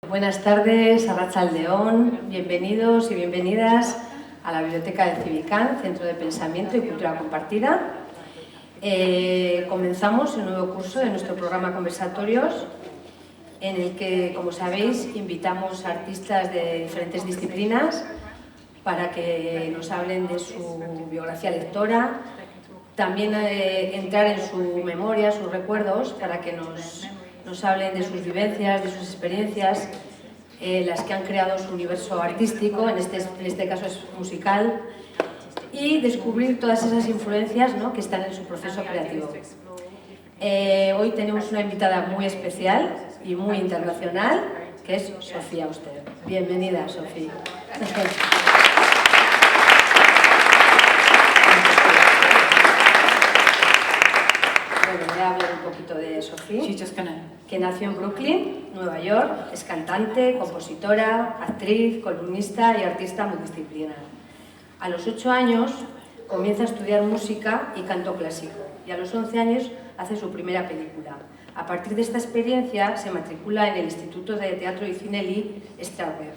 Buenas tardes, arratsaldeón, bienvenidos y bienvenidas a la Biblioteca de Civicán, Centro de Pensamiento y Cultura Compartida. Comenzamos el nuevo curso de nuestro programa Conversatorios, en el que, como sabéis, invitamos a artistas de diferentes disciplinas para que nos hablen de su biografía lectora, también entrar en su memoria, sus recuerdos, para que nos hablen de sus vivencias, de sus experiencias, las que han creado su universo artístico, en este caso es musical, y descubrir todas esas influencias, ¿no?, que están en su proceso creativo. Hoy tenemos una invitada muy especial y muy internacional, que es Sofía Auster. Bienvenida, Sofía. Bueno, voy a hablar un poquito de Sofía, que nació en Brooklyn, Nueva York. Es cantante, compositora, actriz, columnista y artista multidisciplinar. A los 8 años comienza a estudiar música y canto clásico, y a los 11 años hace su primera película. A partir de esta experiencia se matricula en el Instituto de Teatro y Cine Lee Strasberg.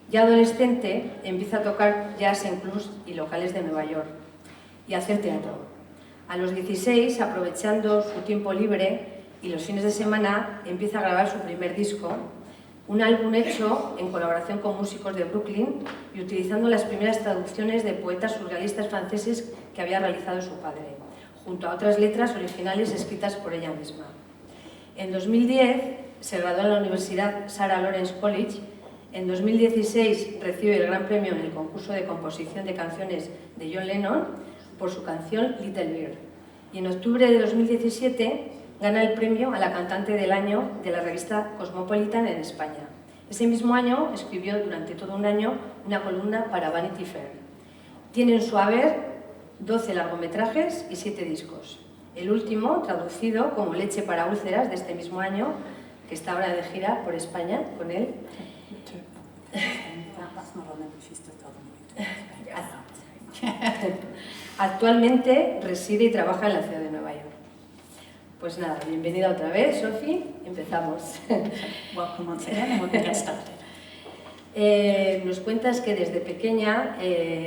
Ya adolescente empieza a tocar jazz en clubs y locales de Nueva York y a hacer teatro. A los 16, aprovechando su tiempo libre y los fines de semana, empieza a grabar su primer disco, un álbum hecho en colaboración con músicos de Brooklyn y utilizando las primeras traducciones de poetas surrealistas franceses que había realizado su padre, junto a otras letras originales escritas por ella misma. En 2010 se graduó en la Universidad Sarah Lawrence College. En 2016 recibe el Gran Premio en el concurso de composición de canciones de John Lennon por su canción Little Bird. Y en octubre de 2017 gana el premio a la cantante del año de la revista Cosmopolitan en España. Ese mismo año escribió durante todo un año una columna para Vanity Fair. Tiene en su haber 12 largometrajes y 7 discos. El último, traducido como Leche para úlceras, de este mismo año, que está ahora de gira por España con él. Actualmente reside y trabaja en la ciudad de Nueva York. Pues nada, bienvenida otra vez, Sophie. Empezamos. Welcome once again, and we'll get started. Nos cuentas que desde pequeña,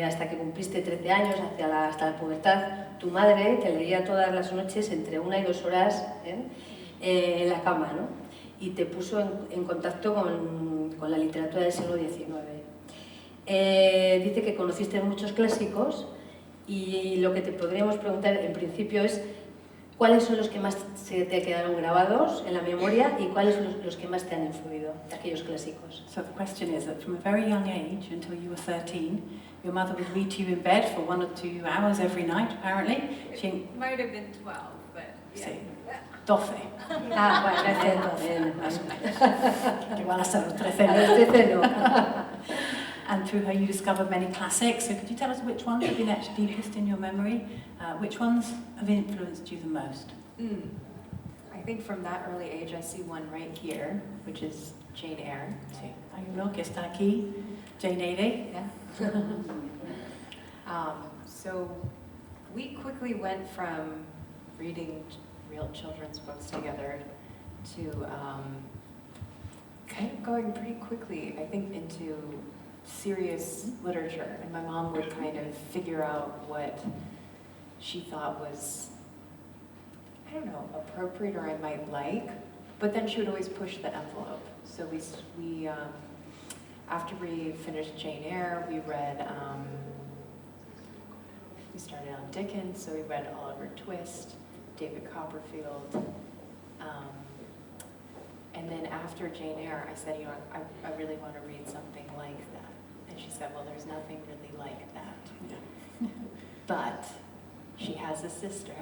hasta que cumpliste 13 años, hasta la pubertad, tu madre te leía todas las noches entre 1 y 2 horas en la cama, ¿no? Y te puso en contacto con la literatura del siglo XIX. Dice que conociste muchos clásicos y lo que te podríamos preguntar en principio es ¿cuáles son los que más se te quedaron grabados en la memoria y cuáles son los que más te han influido, aquellos clásicos? So the question is that from a very young age, until you were 13, your mother would read to you in bed for 1 or 2 hours every night, apparently. She might have been 12, but yeah. Sí, 12. Ah, bueno, Más o menos. Igual hasta los 13. A los 13 no. And through her you discovered many classics. So could you tell us which ones have been etched deepest in your memory? Which ones have influenced you the most? I think from that early age I see one right here, which is Jane Eyre. Sí, hay uno que está aquí, Jane Eyre. Yeah. So we quickly went from reading real children's books together to kind of going pretty quickly, I think, into serious literature, and my mom would kind of figure out what she thought was, I don't know, appropriate or I might like, but then she would always push the envelope. So we after we finished Jane Eyre, we read, we started on Dickens, so we read Oliver Twist, David Copperfield, and then after Jane Eyre, I said, you know, I really want to read something like that. And she said, well, there's nothing really like that. Yeah. But she has a sister.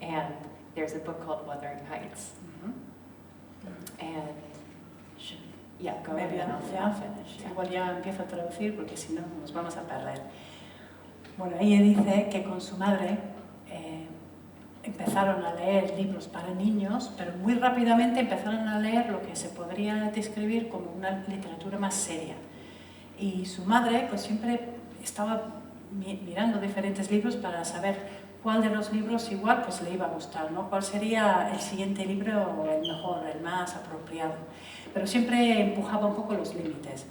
And there's a book called Wuthering Heights. And, yeah, go Maybe ahead. I'll finish. Igual ya empiezo a traducir porque si no nos vamos a perder. Bueno, ella dice que con su madre empezaron a leer libros para niños, pero muy rápidamente empezaron a leer lo que se podría describir como una literatura más seria. Y su madre pues siempre estaba mirando diferentes libros para saber cuál de los libros igual pues le iba a gustar, ¿no? Cuál sería el siguiente libro, el mejor, el más apropiado. Pero siempre empujaba un poco los límites.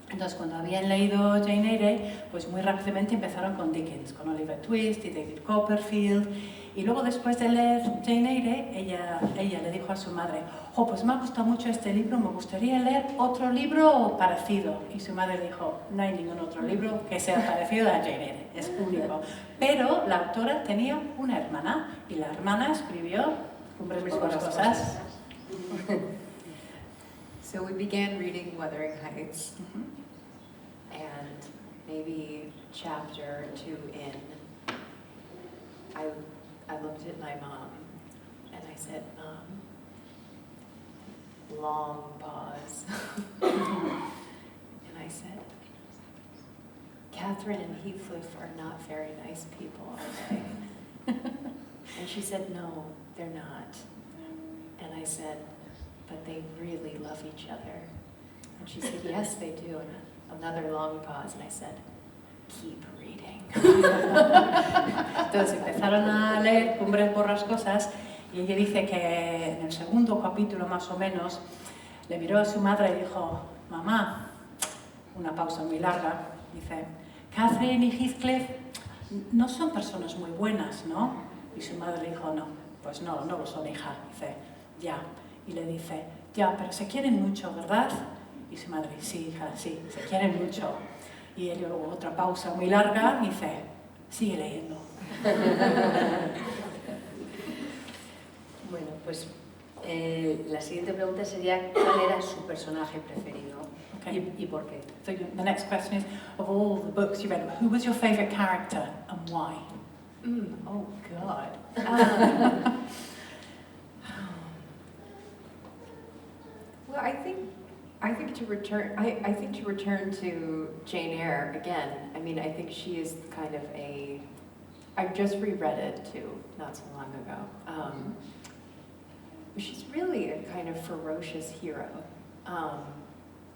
Entonces, cuando habían leído Jane Eyre, pues muy rápidamente empezaron con Dickens, con Oliver Twist y David Copperfield. Y luego, después de leer Jane Eyre, ella le dijo a su madre, oh, pues me ha gustado mucho este libro, me gustaría leer otro libro parecido. Y su madre dijo, no hay ningún otro libro que sea parecido a Jane Eyre, es único. Pero la autora tenía una hermana, y la hermana escribió Cumbres Borrascosas. So we began reading Wuthering Heights, and maybe chapter 2 in, I looked at my mom and I said, Mom, long pause, and I said, Catherine and Heathcliff are not very nice people, are they? And she said, no, they're not. And I said, but they really love each other. And she said, yes, they do. And another long pause, and I said, keep reading. Entonces empezaron a leer Cumbres Borrascosas y ella dice que en el segundo capítulo más o menos le miró a su madre y dijo, mamá, una pausa muy larga, dice, Catherine y Heathcliff no son personas muy buenas, ¿no? Y su madre le dijo, no, pues no lo son, hija. Dice, ya. Y le dice, ya, pero se quieren mucho, ¿verdad? Y su madre, sí, hija, sí, se quieren mucho. Y él luego otra pausa muy larga y dice, sigue leyendo. Bueno, pues la siguiente pregunta sería, ¿cuál era su personaje preferido? Okay. ¿Y por qué? So the next question is, of all the books you read, who was your favourite character and why? Oh, God. Well, I think to return to Jane Eyre again. I mean, I think she is kind of I've just reread it too, not so long ago. She's really a kind of ferocious hero,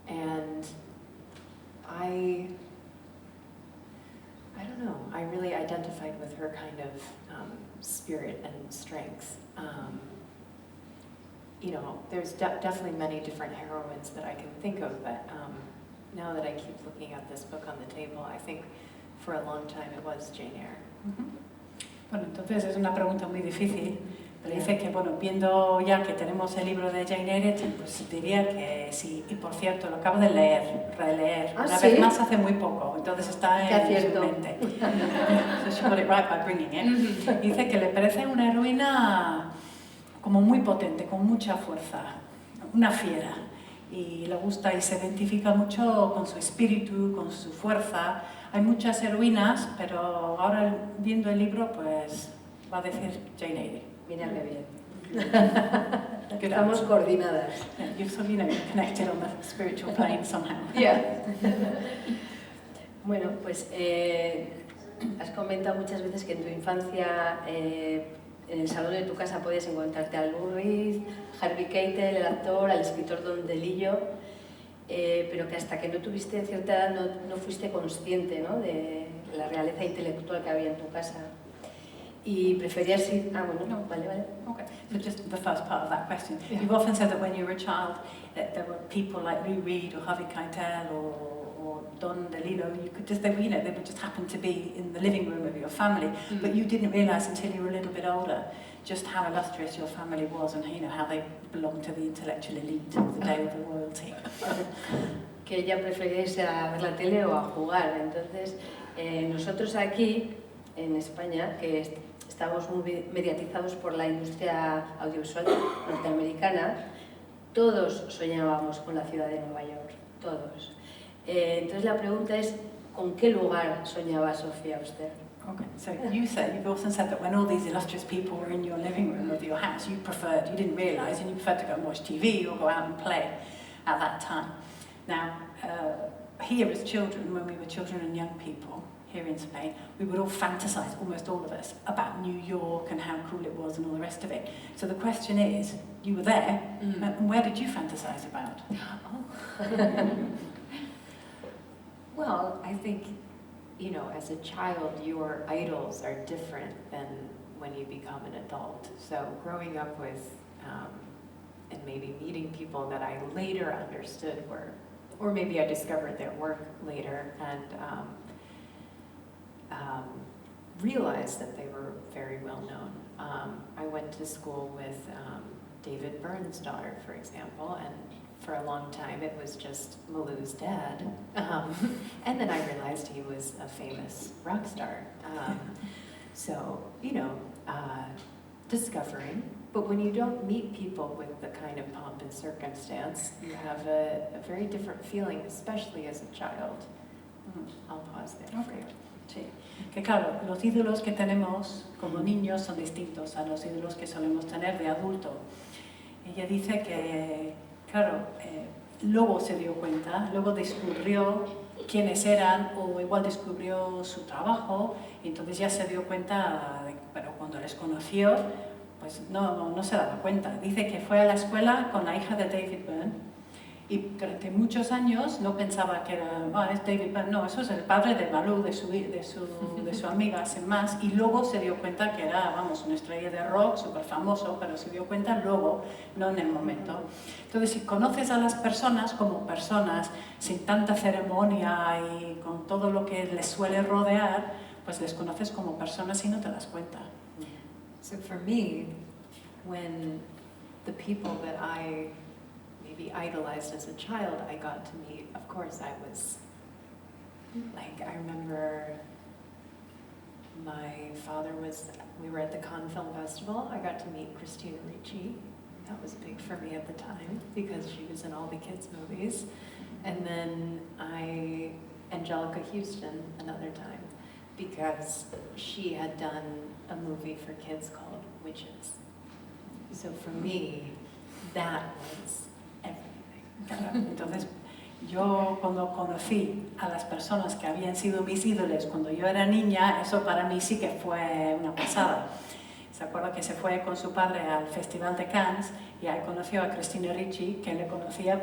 and I don't know. I really identified with her kind of spirit and strength. You know, there's definitely many different heroines that I can think of, but now that I keep looking at this book on the table, I think for a long time it was Jane Eyre. Bueno, entonces es una pregunta muy difícil, pero dice que, bueno, viendo ya que tenemos el libro de Jane Eyre, pues diría que sí. Y por cierto, lo acabo de releer, una vez más hace muy poco, entonces está en su mente. So she got it right by bringing it. Dice que le parece una heroína como muy potente, con mucha fuerza, una fiera, y le gusta y se identifica mucho con su espíritu, con su fuerza. Hay muchas heroínas, pero ahora viendo el libro, pues va a decir Jane Eyre. Mira qué bien. Estamos coordinadas. Yeah, you're sort of, connected on the spiritual plane somehow. Yeah. Bueno, pues has comentado muchas veces que en tu infancia en el salón de tu casa podías encontrarte a Lou Reed, Harvey Keitel, el actor, al escritor Don DeLillo, pero que hasta que no tuviste cierta edad no fuiste consciente, ¿no?, de la realeza intelectual que había en tu casa. Y preferías ir... Ah, bueno, no, vale. Okay, so just the first part of that question. Yeah. You've often said that when you were a child, there were people like Lou Reed or Harvey Keitel or Don DeLillo, you could just, they would just happen to be in the living room of your family, but you didn't realise until you were a little bit older just how illustrious your family was and how they belonged to the intellectual elite of the day of the royalty. Que ella prefería irse a ver la tele o a jugar. Entonces, nosotros aquí, en España, que estamos muy mediatizados por la industria audiovisual norteamericana, todos soñábamos con la ciudad de Nueva York, todos. Entonces la pregunta es, ¿con qué lugar soñaba Sofía Auster? Okay, so you've often said that when all these illustrious people were in your living room of your house, you didn't realise, and you preferred to go and watch TV or go out and play at that time. Now, here as children, when we were children and young people, here in Spain, we would all fantasize, almost all of us, about New York and how cool it was and all the rest of it. So the question is, you were there, and where did you fantasize about? Well, I think you know, as a child, your idols are different than when you become an adult. So growing up with, and maybe meeting people that I later understood were, or maybe I discovered their work later and realized that they were very well known. I went to school with David Byrne's daughter, for example, and for a long time it was just Malou's dad. And then I realized he was a famous rock star. So, you know, discovering. But when you don't meet people with the kind of pomp and circumstance, you have a very different feeling, especially as a child. I'll pause there for you. Sí, que claro, los ídolos que tenemos como niños son distintos a los ídolos que solemos tener de adulto. Ella dice que, claro, luego se dio cuenta, luego descubrió quiénes eran o igual descubrió su trabajo y entonces ya se dio cuenta, pero cuando les conoció, pues no se daba cuenta. Dice que fue a la escuela con la hija de David Byrne y durante muchos años no pensaba que era, es David Byrne, no, eso es el padre de Malou, de su amiga, sin más, y luego se dio cuenta que era, vamos, una estrella de rock súper famoso, pero se dio cuenta luego, no en el momento. Entonces, si conoces a las personas como personas, sin tanta ceremonia y con todo lo que les suele rodear, pues les conoces como personas y no te das cuenta. So for me, when the people that I maybe idolized as a child, I got to meet, of course I was, like, I remember my father we were at the Cannes Film Festival, I got to meet Christina Ricci. That was big for me at the time, because she was in all the kids' movies. And then Angelica Houston another time, because she had done a movie for kids called Witches. So for me, that was everything. Claro, entonces, yo cuando conocí a las personas que habían sido mis ídolos cuando yo era niña, eso para mí sí que fue una pasada. Se acuerda que se fue con su padre al Festival de Cannes y ahí conoció a Christina Ricci, que le conoció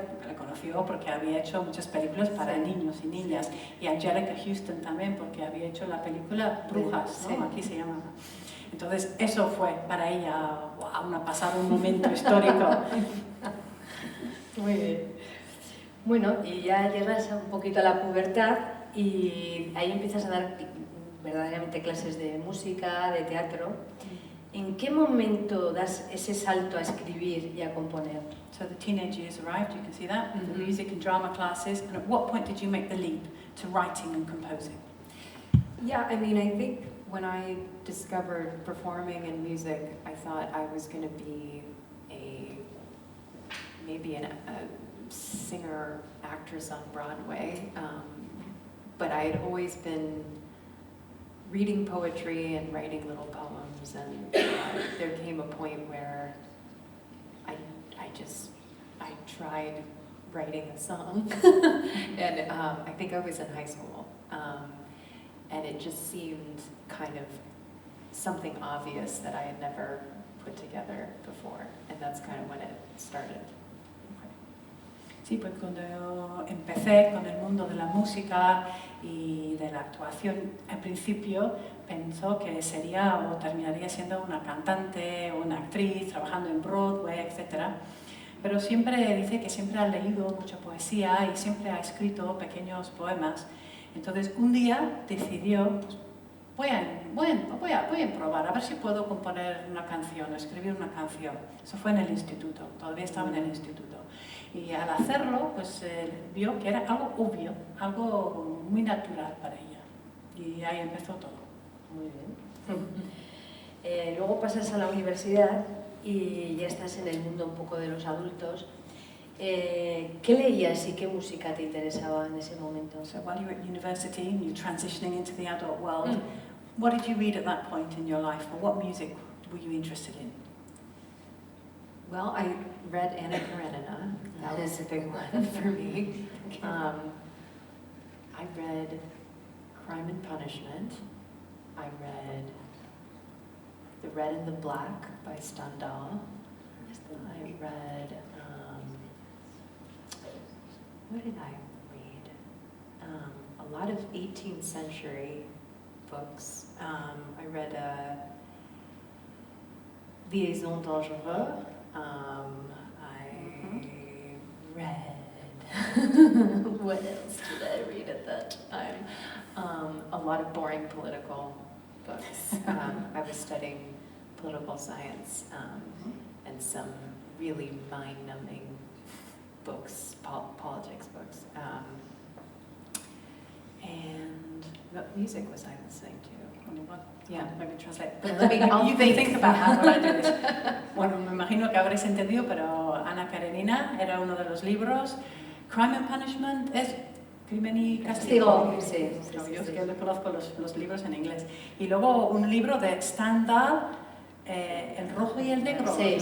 porque había hecho muchas películas para niños y niñas, y a Angelica Houston también porque había hecho la película Brujas, ¿no? Aquí se llama. Entonces eso fue para ella una pasada, un momento histórico. Muy bien. Bueno, y ya llegas un poquito a la pubertad y ahí empiezas a dar verdaderamente clases de música, de teatro. ¿En qué momento das ese salto a escribir y a componer? So the teenage years arrived, you can see that, the music and drama classes, and at what point did you make the leap to writing and composing? Yeah, I mean, I think when I discovered performing and music, I thought I was going to be maybe a singer, actress on Broadway, but I had always been reading poetry and writing little poems, and there came a point where I tried writing a song, and I think I was in high school, and it just seemed kind of something obvious that I had never put together before, and that's kind of when it started. Sí, pues cuando yo empecé con el mundo de la música y de la actuación, al principio pensó que sería o terminaría siendo una cantante o una actriz, trabajando en Broadway, etc. Pero siempre dice que siempre ha leído mucha poesía y siempre ha escrito pequeños poemas. Entonces un día decidió, pues, voy a probar, a ver si puedo componer una canción, o escribir una canción. Eso fue en el instituto, todavía estaba en el instituto. Y al hacerlo, pues vio que era algo obvio, algo muy natural para ella. Y ahí empezó todo. Muy bien. Luego pasas a la universidad y ya estás en el mundo un poco de los adultos. ¿Qué leías y qué música te interesaba en ese momento? So while you were at university and you're transitioning into the adult world, what did you read at that point in your life, or what music were you interested in? Well, I read Anna Karenina. That was a big one for me. I read Crime and Punishment. I read The Red and the Black by Stendhal. I read, what did I read? A a lot of 18th century books. I read Liaison Dangereuse. I read, what else did I read at that time? A lot of boring political books. I was studying political science and some really mind-numbing books, politics books. And what music was I listening to? Yeah, maybe translate. I'll You can think about how I do this. Bueno, me imagino que habréis entendido, pero Ana Karenina era uno de los libros. Crime and Punishment es Crimen y Castigo. Sí, Yo es que conozco los libros en inglés. Y luego un libro de Stendhal, El rojo y el negro. Sí,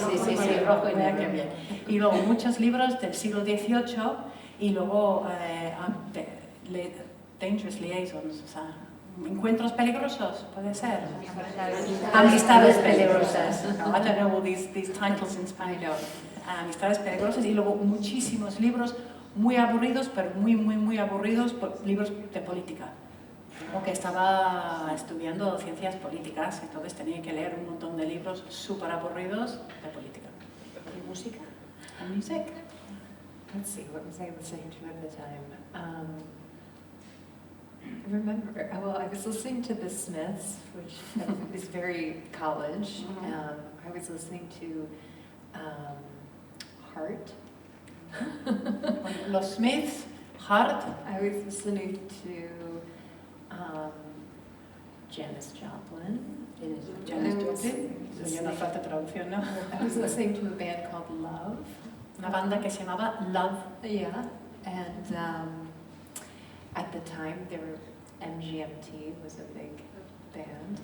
rojo y negro. Qué bien. Y luego muchos libros del siglo XVIII y luego Dangerous Liaisons, o sea, encuentros peligrosos, puede ser. Amistades peligrosas. I don't know all these titles in Spanish. Amistades peligrosas y luego muchísimos libros muy aburridos, pero muy aburridos, libros de política. Porque estaba estudiando ciencias políticas, entonces tenía que leer un montón de libros súper aburridos de política. ¿Y música? And music. Let's see, what was I listening to at the time? I remember, well, I was listening to The Smiths, which is very college. I was listening to Heart. Los Smiths, Heart. I was listening to Janis Joplin. Janis Joplin. Yo no falta traducción, ¿no? I was listening to a band called Love. Una banda que se llamaba Love. Yeah, and at the time, MGMT was a big band.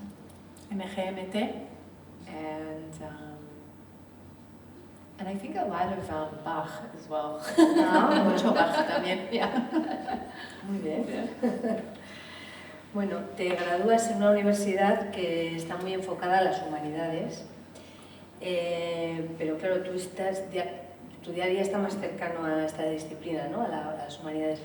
MGMT. And I think a lot of Bach as well. Mucho Bach también. Yeah. Muy bien. Bueno, te gradúas en una universidad que está muy enfocada a las humanidades, pero claro, tu día a día está más cercano a esta disciplina, ¿no? a las humanidades.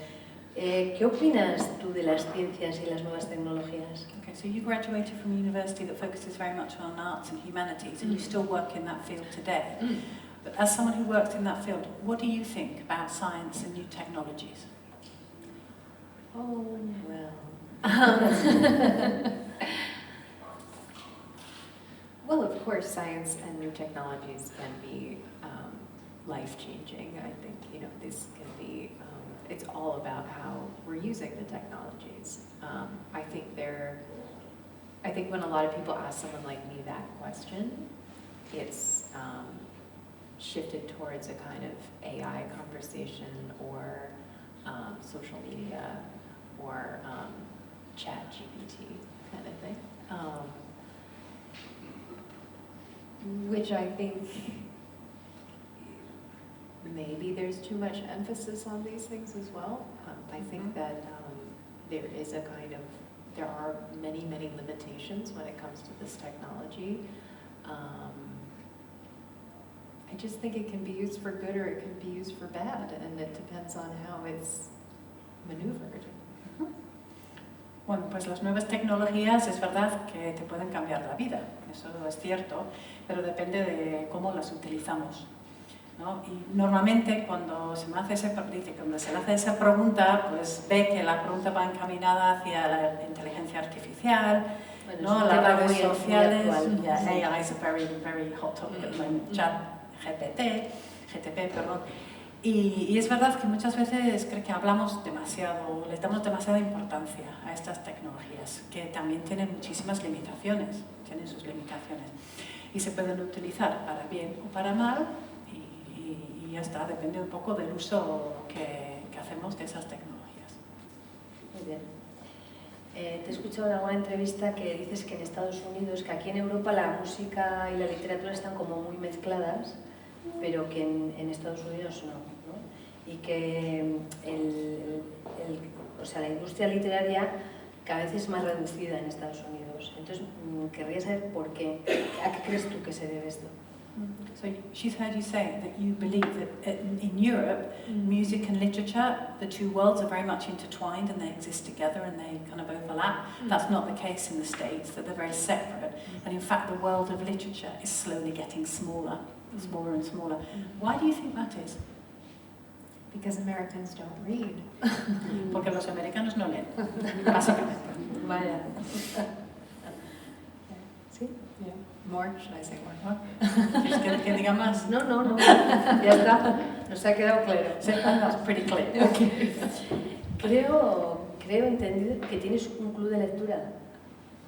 ¿Qué opinas tú de las ciencias y las nuevas tecnologías? Okay, so you graduated from a university that focuses very much on arts and humanities, and you still work in that field today. But as someone who works in that field, what do you think about science and new technologies? Oh, well. Well, of course, science and new technologies can be life-changing. I think, this can be, it's all about how we're using the technologies. I think when a lot of people ask someone like me that question, it's shifted towards a kind of AI conversation or social media or ChatGPT kind of thing, which I think maybe there's too much emphasis on these things as well. I think that there are many limitations when it comes to this technology. I just think it can be used for good or it can be used for bad, and it depends on how it's maneuvered. Bueno, pues las nuevas tecnologías es verdad que te pueden cambiar la vida, eso es cierto, pero depende de cómo las utilizamos, ¿no? Y normalmente cuando se me hace esa pregunta, pues ve que la pregunta va encaminada hacia la inteligencia artificial, bueno, ¿no? Las redes sociales. Yeah, AI is a very hot topic at the moment. GTP, perdón. Y es verdad que muchas veces creo que hablamos demasiado, les damos demasiada importancia a estas tecnologías, que también tienen muchísimas limitaciones, tienen sus limitaciones. Y se pueden utilizar para bien o para mal, y ya está, depende un poco del uso que hacemos de esas tecnologías. Muy bien. Te he escuchado en alguna entrevista que dices que en Estados Unidos, que aquí en Europa la música y la literatura están como muy mezcladas, pero que en Estados Unidos no. Y que la industria literaria cada vez es más reducida en Estados Unidos. Entonces, querría saber por qué. ¿A qué crees tú que se debe esto? So she's heard you say that you believe that in Europe, music and literature, the two worlds are very much intertwined and they exist together and they kind of overlap. That's not the case in the States, that they're very separate. And in fact, the world of literature is slowly getting smaller, smaller and smaller. Why do you think that is? Because Americans don't read. Porque los americanos no leen, básicamente. Vaya. ¿Sí? Yeah. More? Should I say more? ¿Quieres que diga más? No, ya está, nos ha quedado claro. That's pretty clear. Okay. Creo entendido que tienes un club de lectura.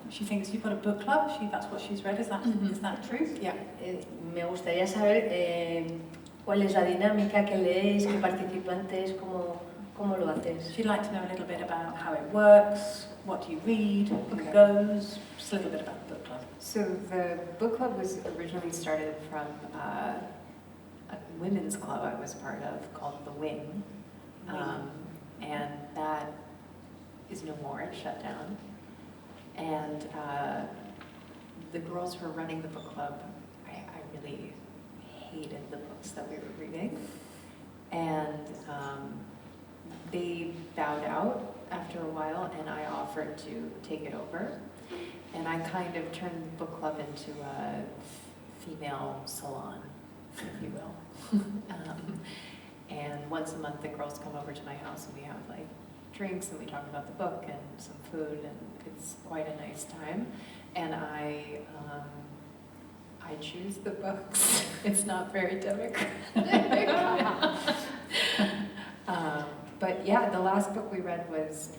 She thinks you've got a book club. That's what she's read. Is that true? Yeah. Me gustaría saber cuál es la dinámica, qué leéis, qué participantes, cómo lo haces. She'd like to know a little bit about how it works, what do you read, who goes, just a little bit about the book club. So the book club was originally started from a women's club I was part of called The Wing. And that is no more, it's shut down. And the girls who were running the book club, I really hated the books that we were reading. And they bowed out after a while, and I offered to take it over. And I kind of turned the book club into a female salon, if you will. And once a month the girls come over to my house and we have like drinks and we talk about the book and some food, and it's quite a nice time. And I choose the books. It's not very democratic. But yeah, the last book we read was,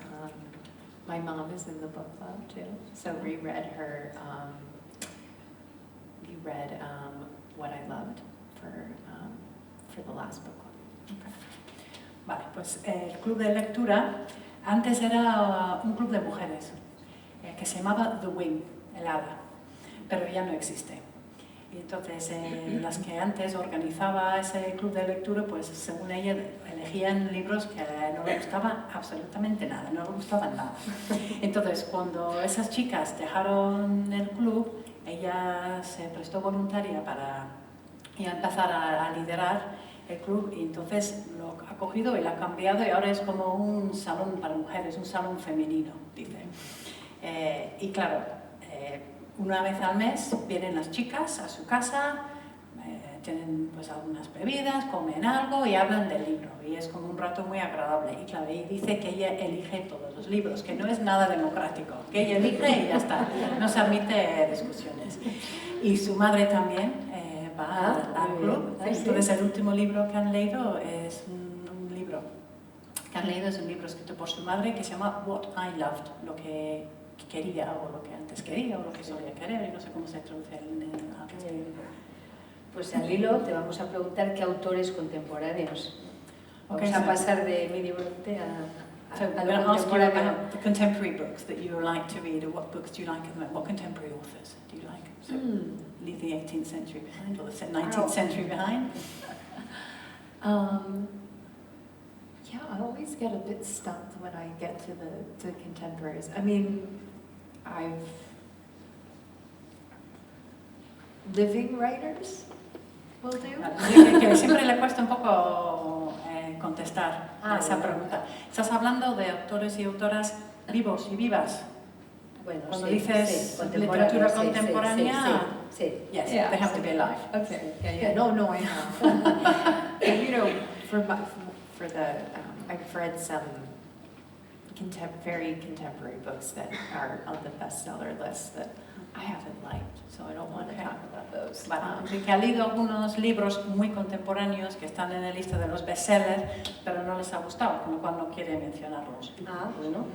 my mom is in the book club too, so we read her, What I Loved for the last book club. Okay. Vale, pues el club de lectura antes era un club de mujeres que se llamaba The Wing, el hada, pero ya no existe. Y entonces las que antes organizaba ese club de lectura, pues según ella elegían libros que no le gustaban absolutamente nada, no le gustaban nada. Entonces cuando esas chicas dejaron el club, ella se prestó voluntaria para ya empezar a liderar el club, y entonces lo ha cogido y lo ha cambiado y ahora es como un salón para mujeres, un salón femenino, dice. Y claro, una vez al mes vienen las chicas a su casa, tienen pues algunas bebidas, comen algo y hablan del libro, y es como un rato muy agradable. Y claro, y dice que ella elige todos los libros, que no es nada democrático, que ella elige y ya está, no se admite discusiones. Y su madre también va al club. Entonces el último libro que han leído es un libro escrito por su madre que se llama What I Loved, lo que quería o lo que antes quería o lo que solía querer, y no sé cómo se traduce en castellano. Pues al hilo te vamos a preguntar qué autores contemporáneos. Vamos Okay, a pasar de mi librote So a I'm lo going to ask you contemporáneo. about the contemporary books that you like to read, or what books do you like at the moment? What contemporary authors do you like? So leave the 18th century behind, or the 19th century behind. Yeah, I always get a bit stumped when I get to the contemporaries. I mean, living writers will do. Vale, que siempre le cuesta un poco contestar a esa pregunta. Estás hablando de autores y autoras vivos y vivas. Bueno, Cuando sí, dices sí, literatura sí, contemporánea, sí. yes, Yeah, they have to be alive. Okay. Yeah. No, I know. And, you know, I've read some very contemporary books that are on the bestseller list that I haven't liked, so I don't want to talk about those. Vale, que ha leído algunos libros muy contemporáneos que están en la lista de los bestsellers, pero no les ha gustado, con lo cual no quiere mencionarlos. Ah, bueno.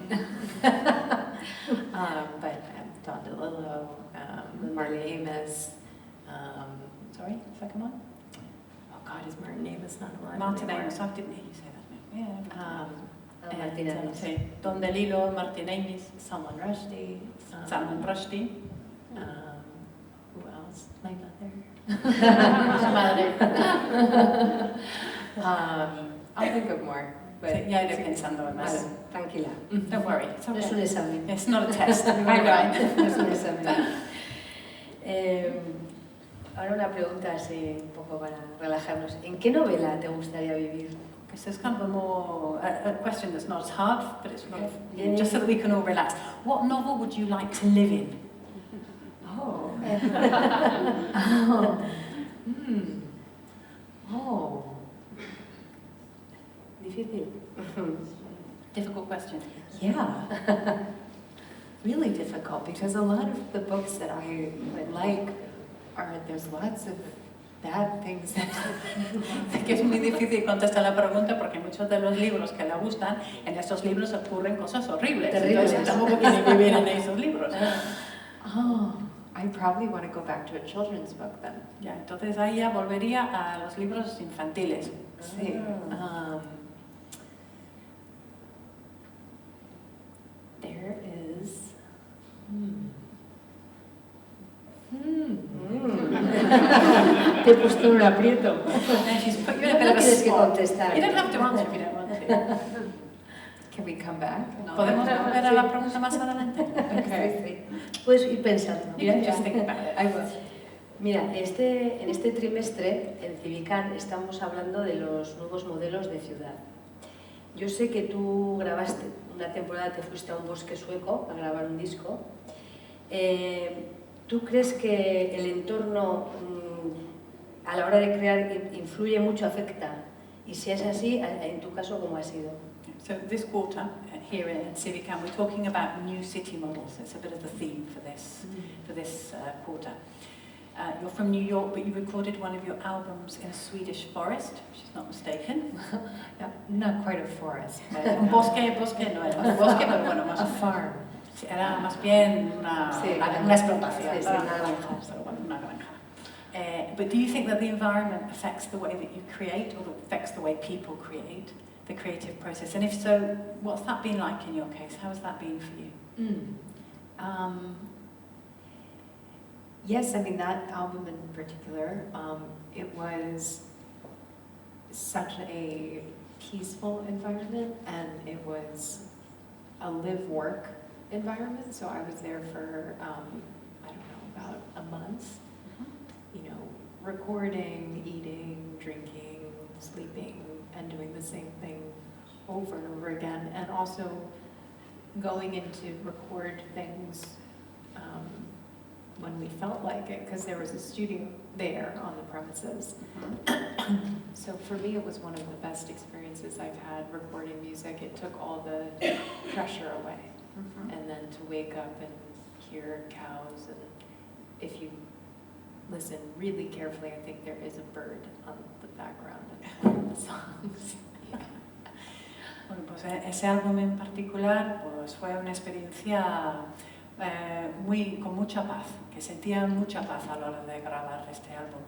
But Don DeLillo, Martin Amis, sorry, second one? Oh God, is Martin Amis not alive Martin anymore? Amis, I didn't hear you say that name. Yeah. Martin Amis. Sí, Don DeLillo, Martin Amis, Salman Rushdie. Salman Rushdie. Who else? My mother. Su madre. I'll think of more. But Sí, ya iré pensando en más. Vale, tranquila. Don't worry, it's No es un okay. examen. It's not a test. No es un examen. Ahora una pregunta así, un poco para relajarnos. ¿En qué novela te gustaría vivir? So it's kind of a question that's not as hard, but it's sort of, just so that we can all relax. What novel would you like to live in? Oh. Oh. Difícil. Difficult question. Yeah. Really difficult because a lot of the books that I like there's lots of bad things. Que es muy difícil contestar la pregunta porque muchos de los libros que le gustan, en estos libros ocurren cosas horribles. Terribles. Entonces tampoco quiere vivir en esos libros. Oh, I probably want to go back to a children's book then. Ya, entonces ahí ya volvería a los libros infantiles. Sí. There is. Te he puesto en un aprieto. She's put you in a No bit of a tienes que spot. contestar. You don't have to answer if you don't want to. Can we come back? ¿Podemos volver a la pregunta más adelante? Okay. Puedes ir pensando. You can just think about it. I will. Mira, en este trimestre en Civican estamos hablando de los nuevos modelos de ciudad. Yo sé que tú grabaste, una temporada te fuiste a un bosque sueco a grabar un disco. ¿Tú crees que el entorno a la hora de crear influye mucho, afecta? Y si es así, en tu caso, ¿cómo ha sido? So this quarter, here in Civican, we're talking about new city models. It's a bit of the theme for this quarter. You're from New York, but you recorded one of your albums in a Swedish forest, if she's not mistaken. No, not quite a forest, but Un bosque no era un bosque, pero bueno, más a farm. Sí, era más bien una explotación. Sí, sí, una granja. Pero bueno, una granja. But do you think that the environment affects the way that you create, or affects the way people create, the creative process? And if so, what's that been like in your case? How has that been for you? Yes, I mean, that album in particular, it was such a peaceful environment, and it was a live-work environment. So I was there for, I don't know, about a month, you know, recording, eating, drinking, sleeping, and doing the same thing over and over again, and also going in to record things when we felt like it, because there was a studio there on the premises. So for me, it was one of the best experiences I've had recording music. It took all the pressure away. And then to wake up and hear cows, and if you listen really carefully, I think there is a bird on the background of one of the songs. Bueno, pues ese álbum en particular pues fue una experiencia con mucha paz, que sentía mucha paz a la hora de grabar este álbum.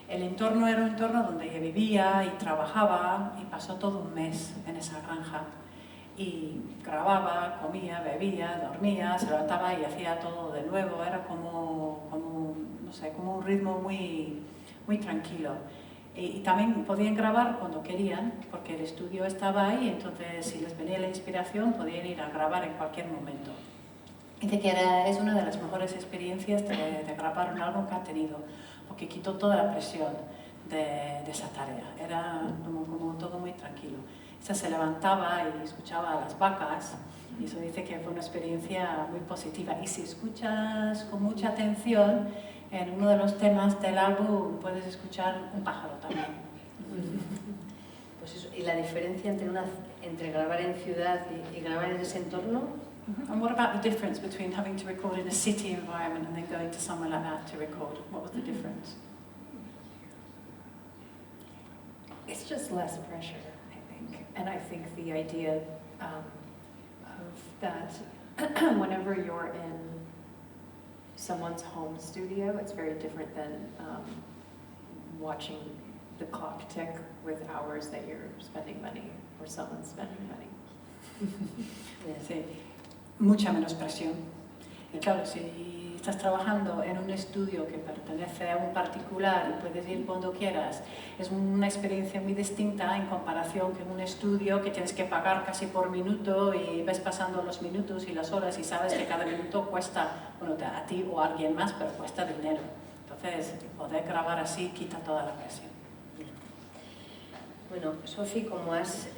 El entorno era un entorno donde yo vivía y trabajaba, y pasó todo un mes en esa granja. Y grababa, comía, bebía, dormía, se levantaba y hacía todo de nuevo. Era como un ritmo muy tranquilo. Y también podían grabar cuando querían, porque el estudio estaba ahí, entonces si les venía la inspiración podían ir a grabar en cualquier momento. Dice que es una de las mejores experiencias de grabar un álbum que ha tenido, porque quitó toda la presión de esa tarea. Era como todo muy tranquilo. Se levantaba y escuchaba a las vacas, y eso dice que fue una experiencia muy positiva. Y si escuchas con mucha atención, en uno de los temas del álbum puedes escuchar un pájaro también. Pues eso, ¿y la diferencia entre grabar en ciudad y grabar en ese entorno? And what about the difference between having to record in a city environment and then going to somewhere like that to record? What was the difference? It's just less pressure, I think. And I think the idea of that whenever you're in someone's home studio, it's very different than watching the clock tick with hours that you're spending money or someone's spending money. Sí, mucha menos presión. Y claro, si estás trabajando en un estudio que pertenece a un particular y puedes ir cuando quieras, es una experiencia muy distinta en comparación con un estudio que tienes que pagar casi por minuto y ves pasando los minutos y las horas y sabes que cada minuto cuesta, bueno, a ti o a alguien más, pero cuesta dinero. Entonces, poder grabar así quita toda la presión. Bueno, Sofi, como has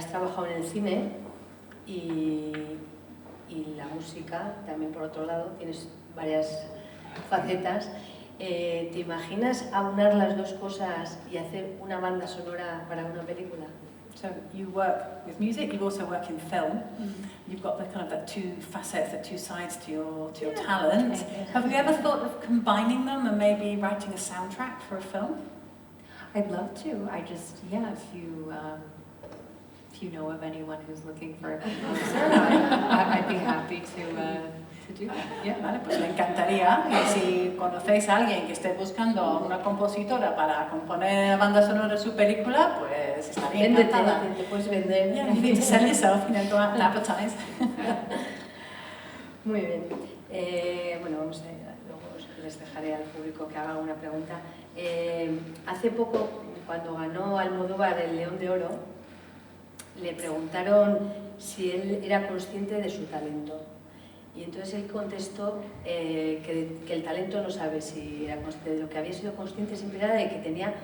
trabajado en el cine y la música, también por otro lado, tienes varias facetas, ¿te imaginas aunar las dos cosas y hacer una banda sonora para una película? So you work with music, you also work in film. You've got the kind of the two facets, the two sides to your talent. Have you ever thought of combining them and maybe writing a soundtrack for a film? I'd love to. I just, yeah, if you know of anyone who's looking for a composer, I'd be happy to do that. Yeah, vale, pues me encantaría. Y si conocéis a alguien que esté buscando a una compositora para componer la banda sonora de su película, pues estaría encantada. Te puedes vender. Yeah, you need to sell yourself, you know, go out and advertise. Muy bien. Bueno, vamos a luego les dejaré al público que haga una pregunta. Hace poco, cuando ganó Almodóvar el León de Oro, le preguntaron si él era consciente de su talento. Y entonces él contestó que el talento no sabe si era consciente. De lo que había sido consciente siempre era de que tenía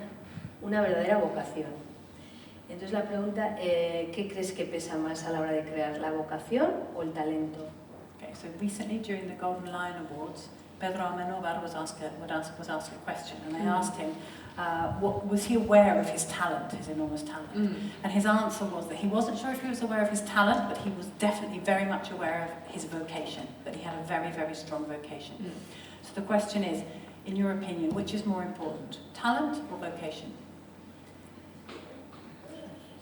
una verdadera vocación. Entonces la pregunta, ¿qué crees que pesa más a la hora de crear, la vocación o el talento? Okay, so recently during the Golden Lion Awards, Pedro Almodóvar was asked a question, and they asked him, was he aware of his talent, his enormous talent? And his answer was that he wasn't sure if he was aware of his talent, but he was definitely very much aware of his vocation, that he had a very, very strong vocation. So the question is, in your opinion, which is more important, talent or vocation?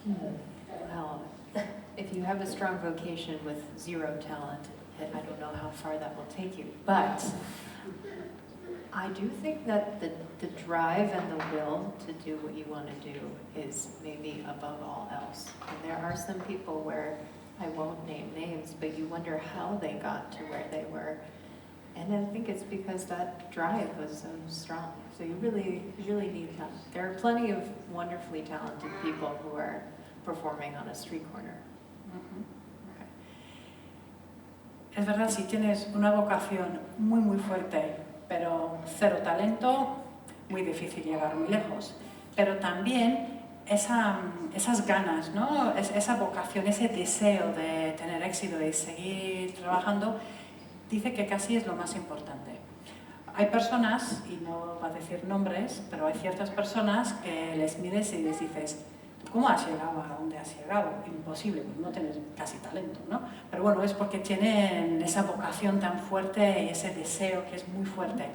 Well, if you have a strong vocation with zero talent, I don't know how far that will take you. But I do think that the drive and the will to do what you want to do is maybe above all else. And there are some people where, I won't name names, but you wonder how they got to where they were. And I think it's because that drive was so strong. So you really need that. There are plenty of wonderfully talented people who are performing on a street corner. Es verdad, si tienes una vocación muy muy fuerte, pero cero talento, muy difícil llegar muy lejos. Pero también esas ganas, ¿no? Esa vocación, ese deseo de tener éxito y seguir trabajando, dice que casi es lo más importante. Hay personas, y no va a decir nombres, pero hay ciertas personas que les mires y les dices, ¿cómo has llegado a donde has llegado? Imposible, pues no tienes casi talento, ¿no? Pero bueno, es porque tienen esa vocación tan fuerte y ese deseo que es muy fuerte.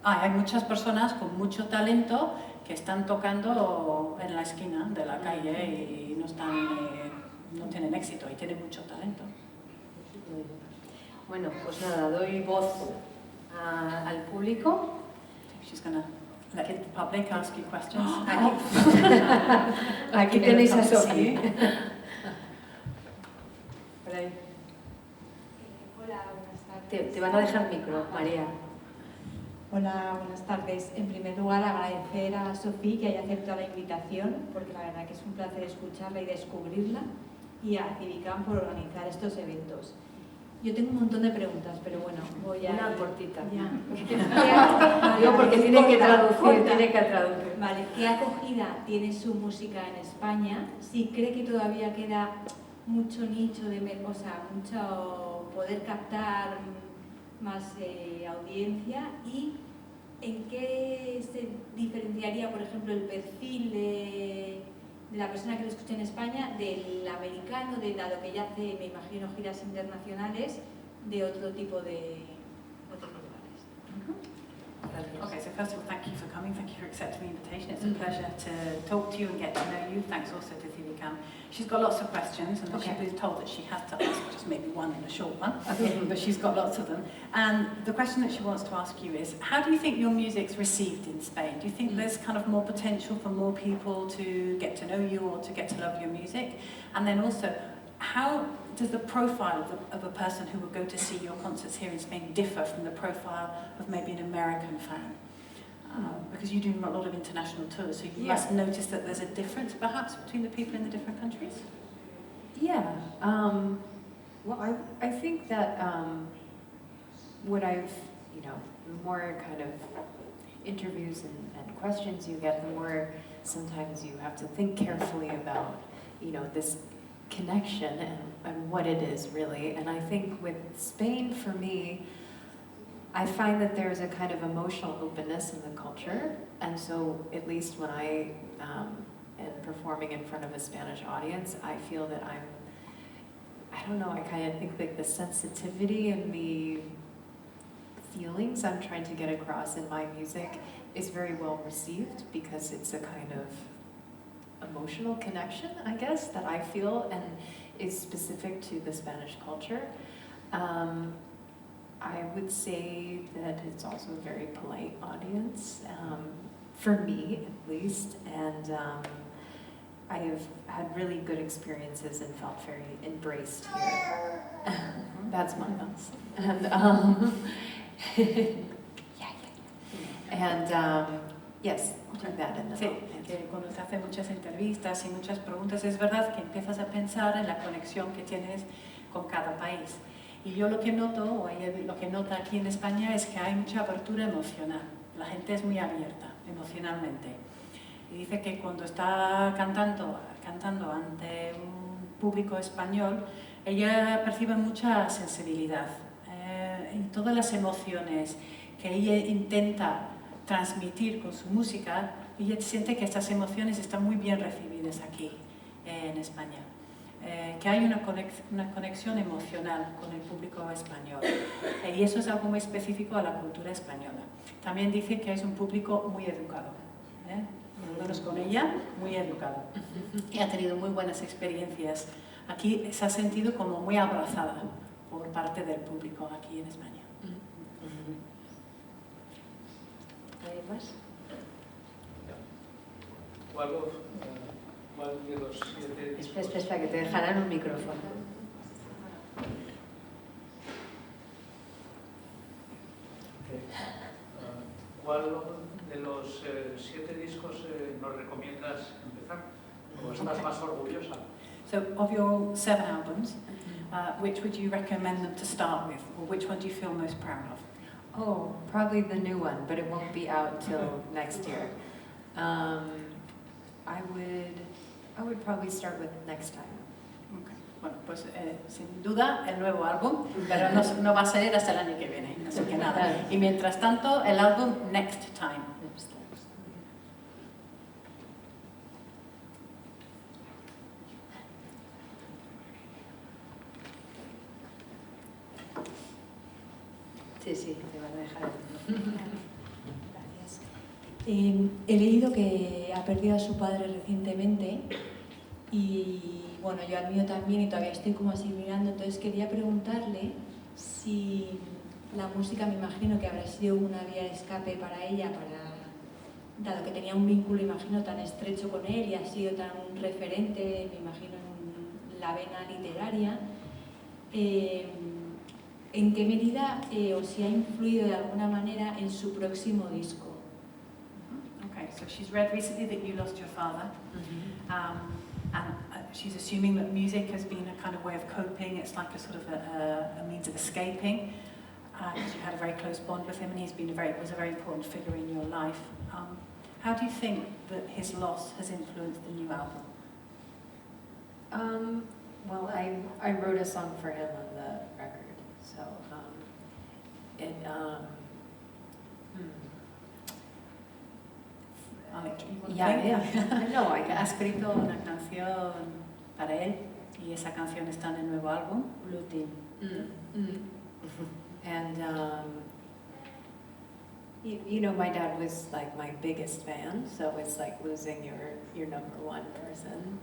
Hay muchas personas con mucho talento que están tocando en la esquina de la calle y no tienen éxito y tienen mucho talento. Bueno, pues nada, doy voz al público. She's gonna let the public ask you questions. Aquí tenéis a Sofi. Por ahí. Hola, buenas tardes. Te van a dejar micro, María. Hola, buenas tardes. En primer lugar, agradecer a Sofi que haya aceptado la invitación, porque la verdad que es un placer escucharla y descubrirla, y a Civicam por organizar estos eventos. Yo tengo un montón de preguntas, pero bueno, voy a... Una cortita. Ya. Digo porque tiene que traducir, corta. tiene que traducir. Vale, ¿qué acogida tiene su música en España? Si cree que todavía queda mucho nicho o sea, mucho poder captar más audiencia, y en qué se diferenciaría, por ejemplo, el perfil de la persona que lo escucha en España del americano, dado que ya hace, me imagino, giras internacionales de otro tipo de otros lugares. Okay, so first of all, thank you for coming. Thank you for accepting the invitation. It's a pleasure to talk to you and get to know you. Thanks also to Civicam. She's got lots of questions, and she's been told that she has to ask just maybe one and a short one, but she's got lots of them. And the question that she wants to ask you is, how do you think your music's received in Spain? Do you think there's kind of more potential for more people to get to know you or to get to love your music? And then also, how does the profile of a person who would go to see your concerts here in Spain differ from the profile of maybe an American fan? Because you do a lot of international tours, so you must notice that there's a difference perhaps between the people in the different countries? Yeah. Well, I think that what I've, you know, the more kind of interviews and questions you get, the more sometimes you have to think carefully about, you know, this connection and what it is really. And I think with Spain, for me, I find that there's a kind of emotional openness in the culture. And so at least when I am performing in front of a Spanish audience, I feel that I don't know, I kind of think like the sensitivity and the feelings I'm trying to get across in my music is very well received, because it's a kind of emotional connection, I guess, that I feel and is specific to the Spanish culture. I would say that it's also a very polite audience, for me at least, and I have had really good experiences and felt very embraced here. That's my mouse. And yes, do that in the Sí, que cuando te hacen muchas entrevistas y muchas preguntas, es verdad que empiezas a pensar en la conexión que tienes con cada país. Y yo lo que noto, o lo que nota aquí en España, es que hay mucha apertura emocional. La gente es muy abierta emocionalmente. Y dice que cuando está cantando ante un público español, ella percibe mucha sensibilidad. Y todas las emociones que ella intenta transmitir con su música, ella siente que estas emociones están muy bien recibidas aquí en España. Que hay una conexión emocional con el público español. Y eso es algo muy específico a la cultura española. También dice que es un público muy educado. Por lo menos con ella, muy educado. Y ha tenido muy buenas experiencias. Aquí se ha sentido como muy abrazada por parte del público aquí en España. ¿Alguien más? ¿Cuál de los 7 discos? Espera, que te dejarán un micrófono. ¿Cuál de los 7 discos nos recomiendas empezar? ¿O estás más orgullosa? So, of your 7 albums, which would you recommend them to start with, or which one do you feel most proud of? Oh, probably the new one, but it won't be out till next year. I would probably start with Next Time. Okay. Bueno, pues sin duda el nuevo álbum, pero no va a salir hasta el año que viene, así que nada. Y mientras tanto, el álbum Next Time. Sí, te van a dejar. Gracias. He leído que ha perdido a su padre recientemente y bueno, yo al mío también y todavía estoy como asimilando, entonces quería preguntarle si la música, me imagino que habrá sido una vía de escape para ella, dado que tenía un vínculo, imagino, tan estrecho con él y ha sido tan un referente, me imagino, en la vena literaria. ¿En qué medida o si ha influido de alguna manera en su próximo disco? Okay, so she's read recently that you lost your father, and she's assuming that music has been a kind of way of coping. It's like a sort of a means of escaping, because you had a very close bond with him, and was a very important figure in your life. How do you think that his loss has influenced the new album? Well, I wrote a song for him on the record. So, ha escrito una canción para él y esa canción está en el nuevo álbum, Blue Team. And you know, my dad was like my biggest fan, so it's like losing your number one person.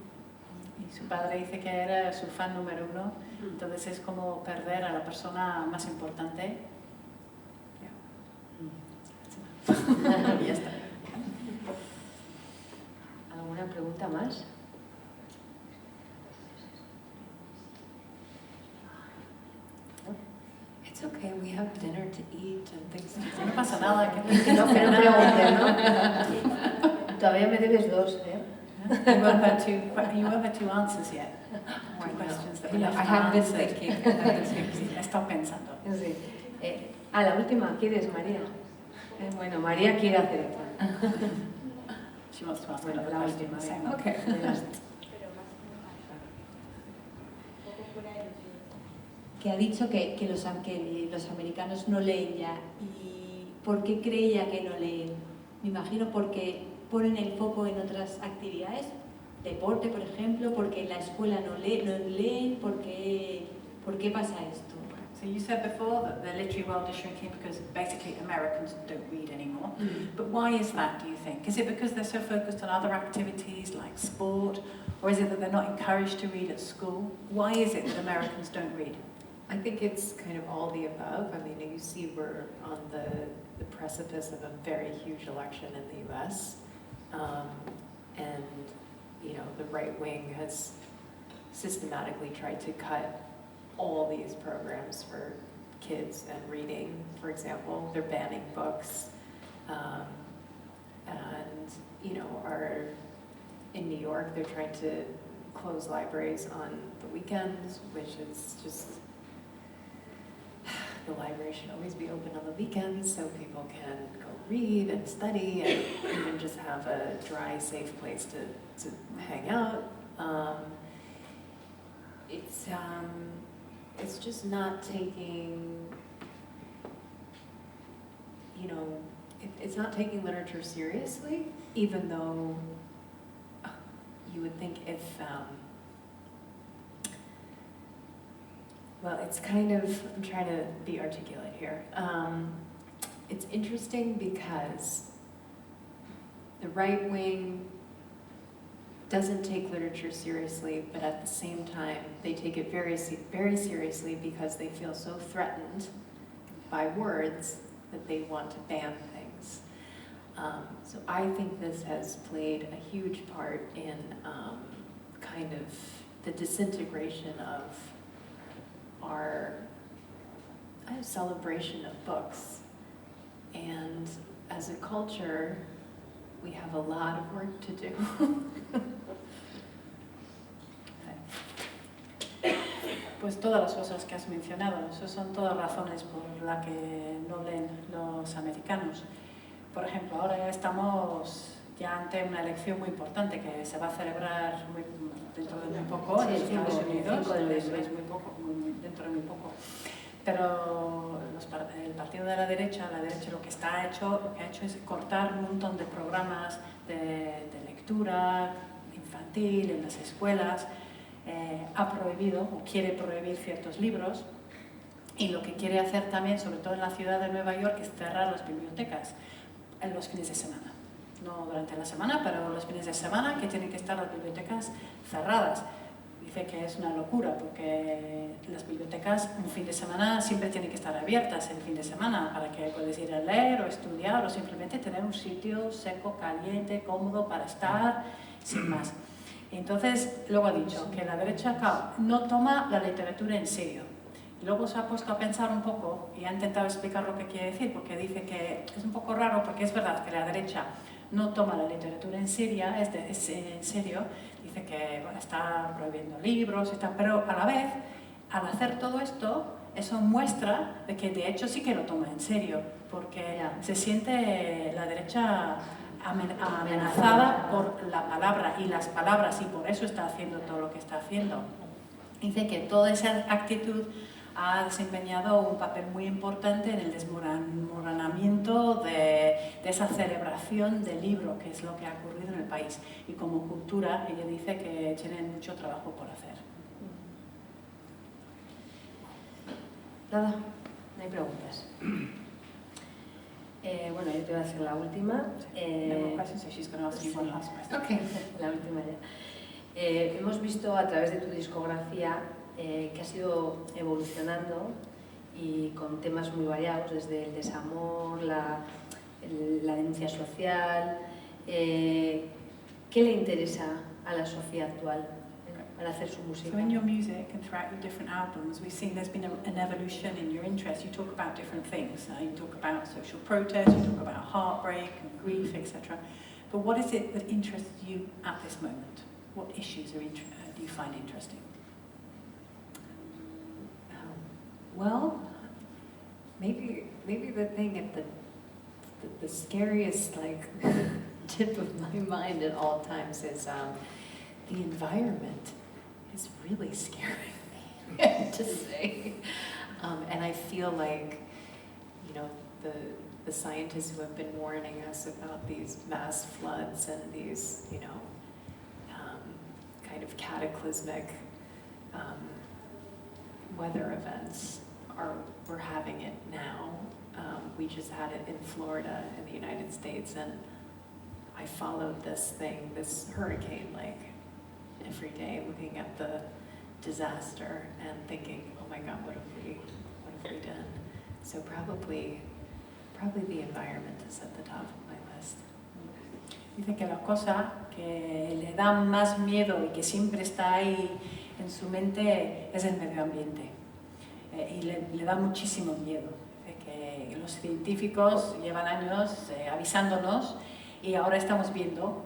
Y su padre dice que era su fan número 1, entonces es como perder a la persona más importante. Ya está. ¿Alguna pregunta más? It's okay, we have dinner to eat and things to do. No pasa nada, que no pregunten, ¿no? Todavía me debes 2, ¿eh? You won't have 2 answers yet. 2 questions that we have I have been thinking. Está pensando. Sí. La última, ¿quieres, María? Bueno, María quiere hacer otra. Bueno, la última, venga. Okay. Que ha dicho que los americanos no leen ya. ¿Y por qué cree ella que no leen? Me imagino porque ponen el foco en otras actividades, deporte, por ejemplo, porque en la escuela no leen, ¿por qué pasa esto? So you said before that the literary world is shrinking because basically Americans don't read anymore. But why is that, do you think? Is it because they're so focused on other activities like sport? Or is it that they're not encouraged to read at school? Why is it that Americans don't read? I think it's kind of all the above. I mean, you see we're on the precipice of a very huge election in the US. And, you know, the right wing has systematically tried to cut all these programs for kids and reading, for example. They're banning books. And, you know, in New York, they're trying to close libraries on the weekends, which is just, the library should always be open on the weekends so people can go read and study and even just have a dry, safe place to hang out. It's just not taking, you know, it's not taking literature seriously, even though you would think if, well, it's kind of, I'm trying to be articulate here. It's interesting because the right wing doesn't take literature seriously, but at the same time, they take it very, very seriously because they feel so threatened by words that they want to ban things. So I think this has played a huge part in kind of the disintegration of our celebration of books. And as a culture, we have a lot of work to do. Pues todas las cosas que has mencionado, esas son todas razones por las que no leen los americanos. Por ejemplo, ahora ya estamos ante una elección muy importante que se va a celebrar dentro de muy poco en Estados Unidos, es muy poco, dentro de muy poco. Pero el partido de la derecha lo que ha hecho es cortar un montón de programas de lectura infantil en las escuelas. Ha prohibido o quiere prohibir ciertos libros, y lo que quiere hacer también, sobre todo en la ciudad de Nueva York, es cerrar las bibliotecas en los fines de semana. No durante la semana, pero los fines de semana, que tienen que estar las bibliotecas cerradas. Dice que es una locura porque las bibliotecas un fin de semana siempre tienen que estar abiertas el fin de semana para que puedas ir a leer o estudiar o simplemente tener un sitio seco, caliente, cómodo para estar, sin más. Entonces, luego ha dicho que la derecha no toma la literatura en serio. Luego se ha puesto a pensar un poco y ha intentado explicar lo que quiere decir, porque dice que es un poco raro, porque es verdad que la derecha no toma la literatura en serio, dice que está prohibiendo libros, pero a la vez, al hacer todo esto, eso muestra de que de hecho sí que lo toma en serio, porque se siente la derecha amenazada por la palabra y las palabras, y por eso está haciendo todo lo que está haciendo. Dice que toda esa actitud ha desempeñado un papel muy importante en el desmoronamiento de esa celebración del libro, que es lo que ha ocurrido en el país. Y como cultura, ella dice que tienen mucho trabajo por hacer. Nada, no hay preguntas. Bueno, yo te voy a hacer la última. No questions, so she's going to ask you one last question. Okay. La última ya. Hemos visto a través de tu discografía que has ido evolucionando y con temas muy variados, desde el desamor, la denuncia social. ¿Qué le interesa a la sociedad actual para hacer su música? So in your music and throughout your different albums, we've seen there's been an evolution in your interests. You talk about different things. You talk about social protest, you talk about heartbreak and grief, etc. But what is it that interests you at this moment? What issues do you find interesting? Well, maybe the thing at the scariest like tip of my mind at all times is the environment is really scary to say, and I feel like, you know, the scientists who have been warning us about these mass floods and these, you know, kind of cataclysmic weather events we're having it now. We just had it in Florida in the United States, and I followed this hurricane, like every day, looking at the disaster and thinking, oh my God, what have we done? So probably the environment is at the top of my list. Dice que la cosa que le da más miedo y que siempre está ahí en su mente es el medio ambiente. Y le da muchísimo miedo. Dice que los científicos llevan años avisándonos y ahora estamos viendo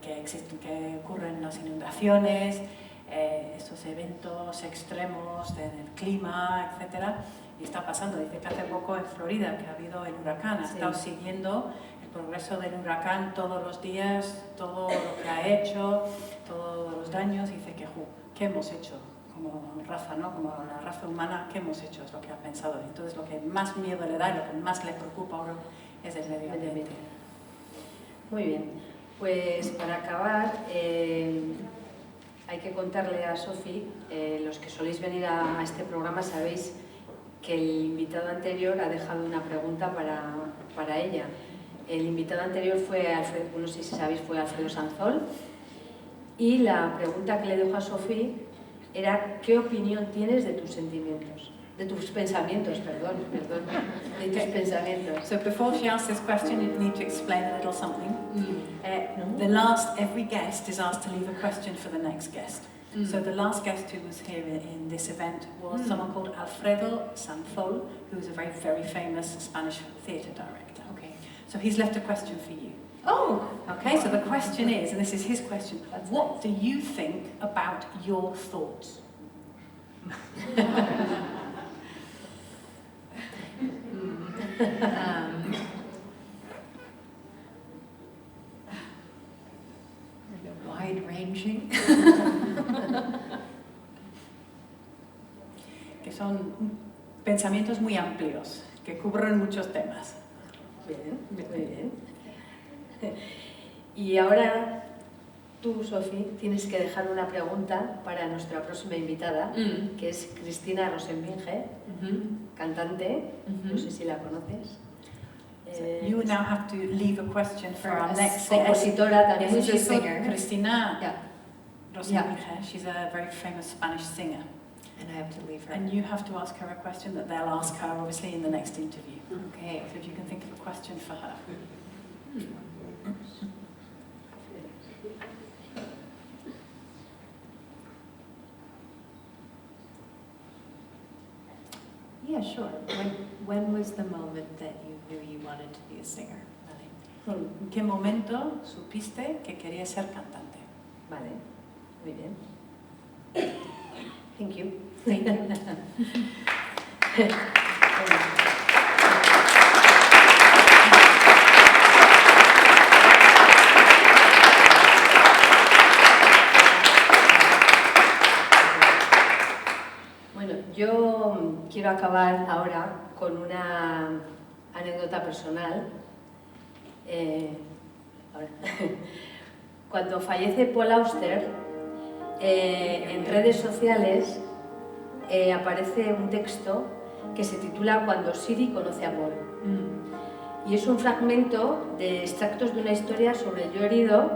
que ocurren las inundaciones, estos eventos extremos del clima, etc. Y está pasando. Dice que hace poco en Florida que ha habido el huracán, ha estado siguiendo el progreso del huracán todos los días, todo lo que ha hecho, todos los daños. Dice que, ¿qué hemos hecho como raza, ¿no? Como la raza humana? ¿Qué hemos hecho? Es lo que ha pensado. Entonces lo que más miedo le da y lo que más le preocupa ahora es el medio ambiente. Muy bien, pues para acabar hay que contarle a Sophie, los que soléis venir a este programa sabéis que el invitado anterior ha dejado una pregunta para ella. El invitado anterior fue Alfredo, no sé si sabéis, fue Alfredo Sanzol, y la pregunta que le dejó a Sophie era ¿qué opinión tienes de tus sentimientos? De tus pensamientos, perdón, de tus pensamientos. So before she asks this question, you need to explain a little something. Every guest is asked to leave a question for the next guest. So the last guest who was here in this event was someone called Alfredo Sanzol, who is a very, very famous Spanish theatre director. Okay. So he's left a question for you. Oh! Okay, so the question is, and this is his question, what do you think about your thoughts? Wide-ranging. Que son pensamientos muy amplios, que cubren muchos temas. Bien, muy bien. Y ahora tú, Sophie, tienes que dejar una pregunta para nuestra próxima invitada, que es Cristina Rosenbinge, cantante, no sé si la conoces. You now have to leave a question for our next compositora también. Yes, she's a singer. Cristina Rosenbinge, Yeah. she's a very famous Spanish singer. And I have to leave her. And you have to ask her a question that they'll ask her, obviously, in the next interview. Okay. So if you can think of a question for her. Yeah, sure. When was the moment that you knew you wanted to be a singer? ¿En qué momento supiste que querías ser cantante? Vale, muy bien. Thank you. Thank you. Bueno, yo quiero acabar ahora con una anécdota personal. Cuando fallece Paul Auster, en redes sociales aparece un texto que se titula Cuando Siri conoce a Paul. Y es un fragmento de extractos de una historia sobre el yo herido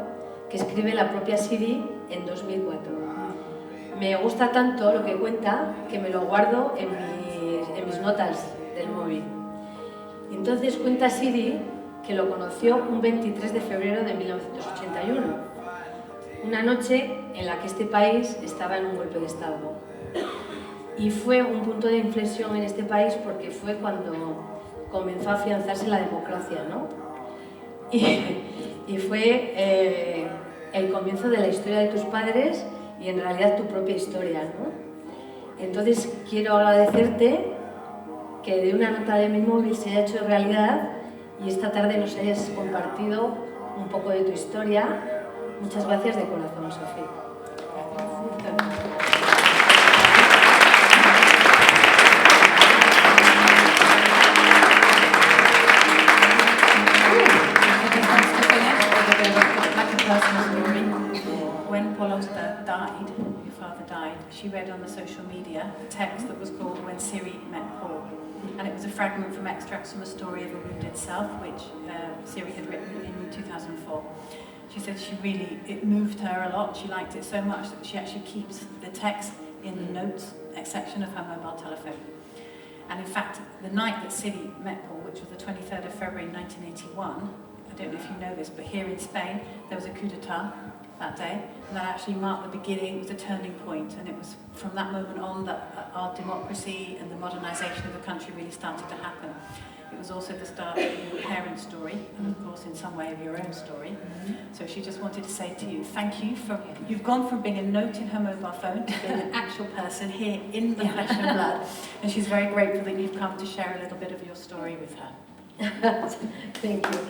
que escribe la propia Siri en 2004. Me gusta tanto lo que cuenta que me lo guardo en mis notas del móvil. Y entonces cuenta Siri que lo conoció un 23 de febrero de 1981, una noche en la que este país estaba en un golpe de Estado. Y fue un punto de inflexión en este país porque fue cuando comenzó a afianzarse la democracia, ¿no? Y fue el comienzo de la historia de tus padres y en realidad tu propia historia, ¿no? Entonces quiero agradecerte que de una nota de mi móvil se haya hecho realidad y esta tarde nos hayas compartido un poco de tu historia. Muchas gracias de corazón, Sofía. When Paul Auster died, your father died, she read on the social media a text that was called When Siri Met Paul. And it was a fragment from extracts from a story of a wounded self, which Siri had written in 2004. She said it moved her a lot. She liked it so much that she actually keeps the text in the notes section of her mobile telephone. And in fact, the night that Siri met Paul, which was the 23rd of February 1981, I don't know if you know this, but here in Spain, there was a coup d'etat that day, and that actually marked the beginning, it was a turning point, and it was from that moment on that our democracy and the modernisation of the country really started to happen. It was also the start of your parents' story, and of course in some way of your own story. So she just wanted to say to you, thank you for, you've gone from being a note in her mobile phone to being an actual person here in the flesh and blood, and she's very grateful that you've come to share a little bit of your story with her. Thank you.